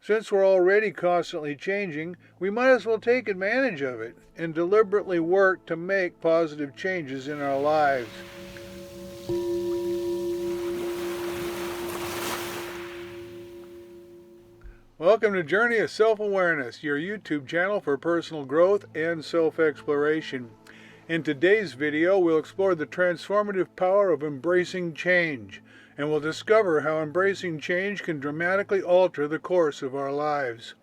Since we're already constantly changing, we might as well take advantage of it and deliberately work to make positive changes in our lives. Welcome to Journey of Self-Awareness, your YouTube channel for personal growth and self-exploration. In today's video, we'll explore the transformative power of embracing change, and we'll discover how embracing change can dramatically alter the course of our lives.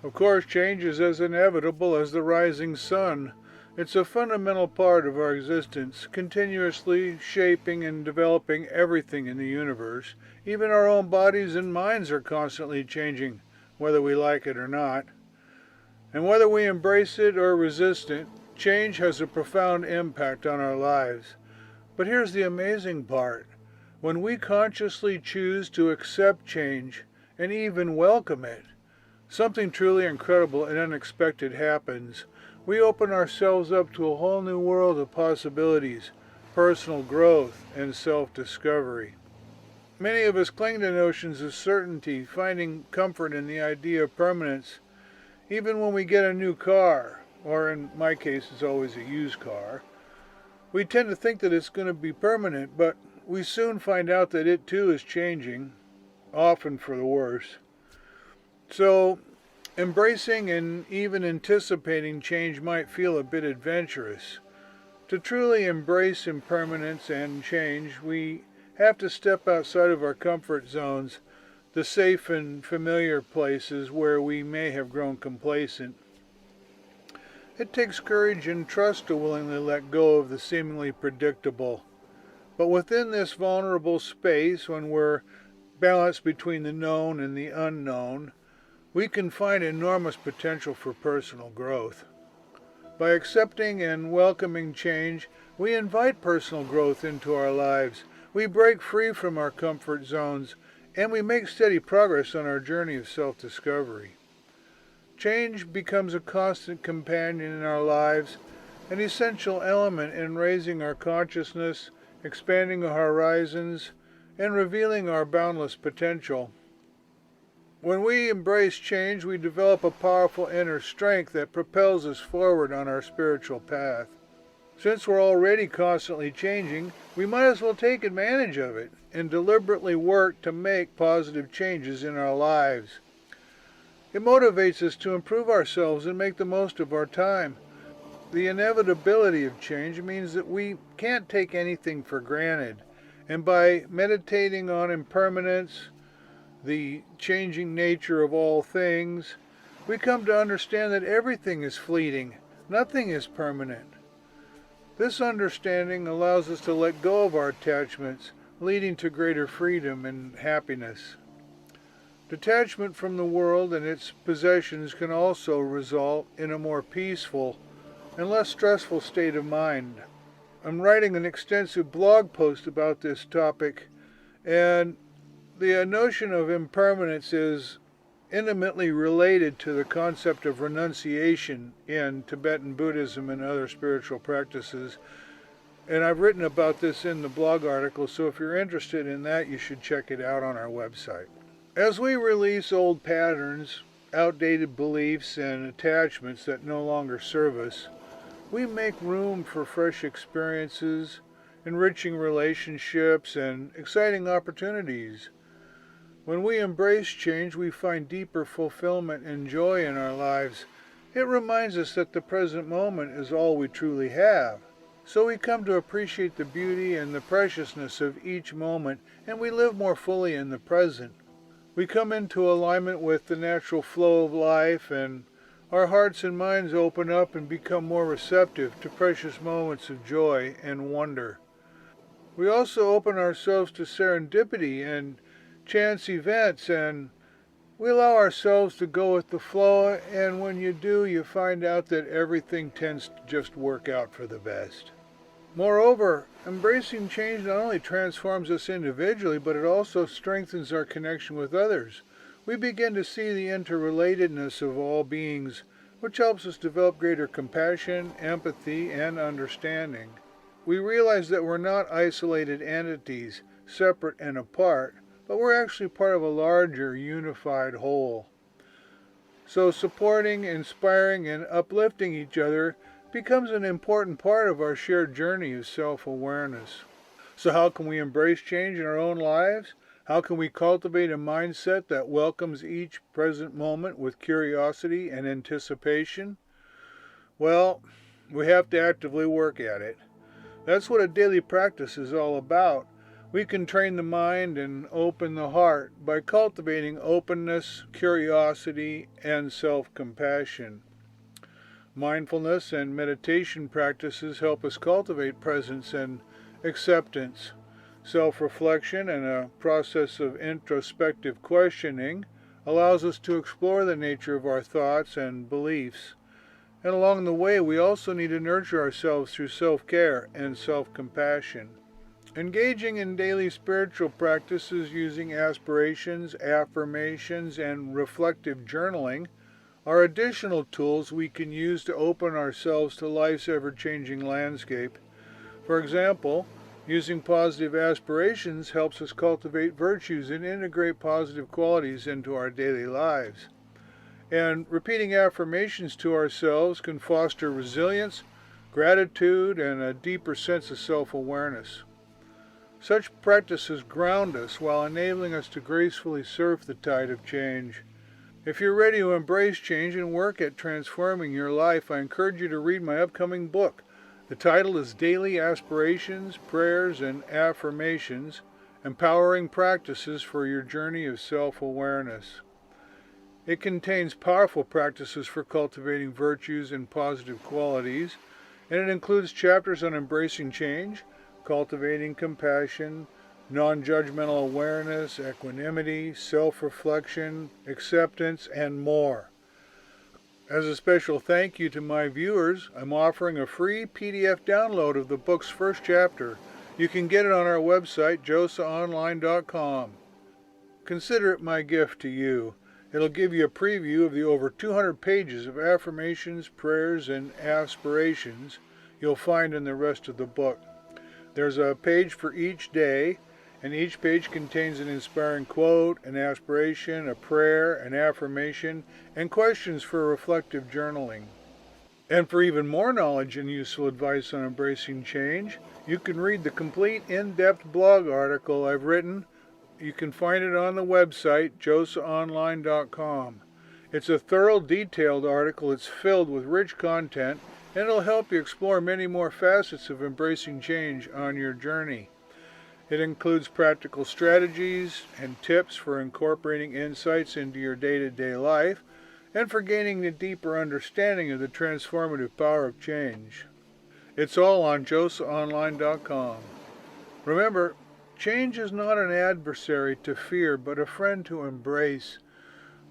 Of course, change is as inevitable as the rising sun. It's a fundamental part of our existence, continuously shaping and developing everything in the universe. Even our own bodies and minds are constantly changing, whether we like it or not. And whether we embrace it or resist it, change has a profound impact on our lives. But here's the amazing part. When we consciously choose to accept change and even welcome it, something truly incredible and unexpected happens. We open ourselves up to a whole new world of possibilities, personal growth, and self-discovery. Many of us cling to notions of certainty, finding comfort in the idea of permanence. Even when we get a new car, or in my case it's always a used car, we tend to think that it's going to be permanent, but we soon find out that it too is changing, often for the worse. So, embracing and even anticipating change might feel a bit adventurous. To truly embrace impermanence and change, we have to step outside of our comfort zones, the safe and familiar places where we may have grown complacent. It takes courage and trust to willingly let go of the seemingly predictable. But within this vulnerable space, when we're balanced between the known and the unknown, we can find enormous potential for personal growth. By accepting and welcoming change, we invite personal growth into our lives. We break free from our comfort zones, and we make steady progress on our journey of self-discovery. Change becomes a constant companion in our lives, an essential element in raising our consciousness, expanding our horizons, and revealing our boundless potential. When we embrace change, we develop a powerful inner strength that propels us forward on our spiritual path. Since we're already constantly changing, we might as well take advantage of it and deliberately work to make positive changes in our lives. It motivates us to improve ourselves and make the most of our time. The inevitability of change means that we can't take anything for granted, and by meditating on impermanence, the changing nature of all things, we come to understand that everything is fleeting, nothing is permanent. This understanding allows us to let go of our attachments, leading to greater freedom and happiness. Detachment from the world and its possessions can also result in a more peaceful and less stressful state of mind. I'm writing an extensive blog post about this topic, and the notion of impermanence is intimately related to the concept of renunciation in Tibetan Buddhism and other spiritual practices. And I've written about this in the blog article, so if you're interested in that, you should check it out on our website. As we release old patterns, outdated beliefs, and attachments that no longer serve us, we make room for fresh experiences, enriching relationships, and exciting opportunities. When we embrace change, we find deeper fulfillment and joy in our lives. It reminds us that the present moment is all we truly have. So we come to appreciate the beauty and the preciousness of each moment, and we live more fully in the present. We come into alignment with the natural flow of life, and our hearts and minds open up and become more receptive to precious moments of joy and wonder. We also open ourselves to serendipity and chance events, and we allow ourselves to go with the flow, and when you do, you find out that everything tends to just work out for the best. Moreover, embracing change not only transforms us individually, but it also strengthens our connection with others. We begin to see the interrelatedness of all beings, which helps us develop greater compassion, empathy, and understanding. We realize that we're not isolated entities, separate and apart, but we're actually part of a larger, unified whole. So supporting, inspiring, and uplifting each other becomes an important part of our shared journey of self-awareness. So how can we embrace change in our own lives? How can we cultivate a mindset that welcomes each present moment with curiosity and anticipation? Well, we have to actively work at it. That's what a daily practice is all about. We can train the mind and open the heart by cultivating openness, curiosity, and self-compassion. Mindfulness and meditation practices help us cultivate presence and acceptance. Self-reflection and a process of introspective questioning allows us to explore the nature of our thoughts and beliefs. And along the way, we also need to nurture ourselves through self-care and self-compassion. Engaging in daily spiritual practices using aspirations, affirmations, and reflective journaling are additional tools we can use to open ourselves to life's ever-changing landscape. For example, using positive aspirations helps us cultivate virtues and integrate positive qualities into our daily lives. And repeating affirmations to ourselves can foster resilience, gratitude, and a deeper sense of self-awareness. Such practices ground us while enabling us to gracefully surf the tide of change. If you're ready to embrace change and work at transforming your life, I encourage you to read my upcoming book. The title is Daily Aspirations, Prayers, and Affirmations, Empowering Practices for Your Journey of Self-Awareness. It contains powerful practices for cultivating virtues and positive qualities, and it includes chapters on embracing change, cultivating compassion, non-judgmental awareness, equanimity, self-reflection, acceptance, and more. As a special thank you to my viewers, I'm offering a free PDF download of the book's first chapter. You can get it on our website, josaonline.com. Consider it my gift to you. It'll give you a preview of the over 200 pages of affirmations, prayers, and aspirations you'll find in the rest of the book. There's a page for each day, and each page contains an inspiring quote, an aspiration, a prayer, an affirmation, and questions for reflective journaling. And for even more knowledge and useful advice on embracing change, you can read the complete in-depth blog article I've written. You can find it on the website, josaonline.com. It's a thorough, detailed article. It's filled with rich content, and it'll help you explore many more facets of embracing change on your journey. It includes practical strategies and tips for incorporating insights into your day-to-day life and for gaining a deeper understanding of the transformative power of change. It's all on josaonline.com. Remember, change is not an adversary to fear, but a friend to embrace.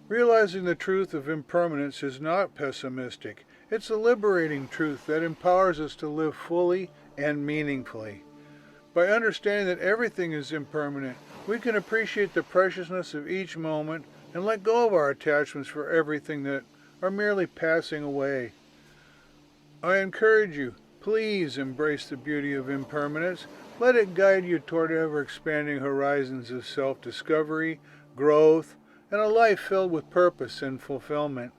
Realizing the truth of impermanence is not pessimistic. It's a liberating truth that empowers us to live fully and meaningfully. By understanding that everything is impermanent, we can appreciate the preciousness of each moment and let go of our attachments for everything that are merely passing away. I encourage you, please embrace the beauty of impermanence. Let it guide you toward ever-expanding horizons of self-discovery, growth, and a life filled with purpose and fulfillment.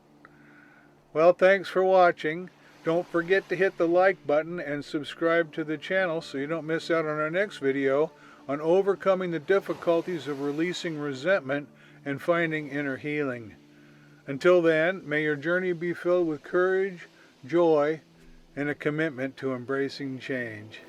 Well, thanks for watching. Don't forget to hit the like button and subscribe to the channel so you don't miss out on our next video on overcoming the difficulties of releasing resentment and finding inner healing. Until then, may your journey be filled with courage, joy, and a commitment to embracing change.